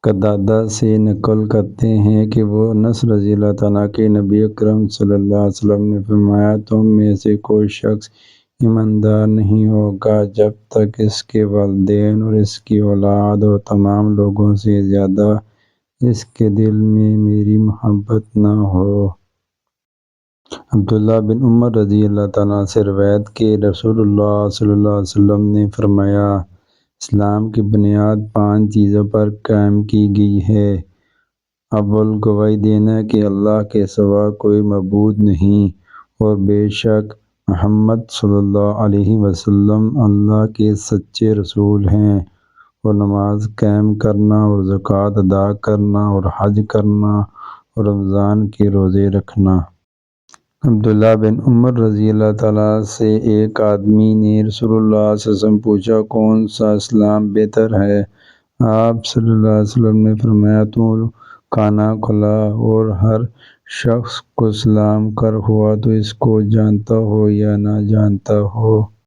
قتادہ سے نقل کرتے ہیں کہ وہ انس رضی اللہ تعالیٰ کے نبی اکرم صلی اللہ علیہ وسلم نے فرمایا، تم میں سے کوئی شخص ایماندار نہیں ہوگا جب تک اس کے والدین اور اس کی اولاد اور تمام لوگوں سے زیادہ اس کے دل میں میری محبت نہ ہو۔ عبداللہ بن عمر رضی اللہ تعالیٰ سے روایت کہ رسول اللہ صلی اللہ علیہ وسلم نے فرمایا، اسلام کی بنیاد 5 چیزوں پر قائم کی گئی ہے۔ اول، گواہی دینا کہ اللہ کے سوا کوئی معبود نہیں اور بے شک محمد صلی اللہ علیہ وسلم اللہ کے سچے رسول ہیں، اور نماز قائم کرنا اور زکوٰۃ ادا کرنا اور حج کرنا اور رمضان کے روزے رکھنا۔ عبداللہ بن عمر رضی اللہ تعالیٰ سے ایک آدمی نے رسول اللہ صلی اللہ علیہ وسلم پوچھا، کون سا اسلام بہتر ہے؟ آپ صلی اللہ علیہ وسلم نے فرمایا، تو کھانا کھلا اور ہر شخص کو سلام کر، ہوا تو اس کو جانتا ہو یا نہ جانتا ہو۔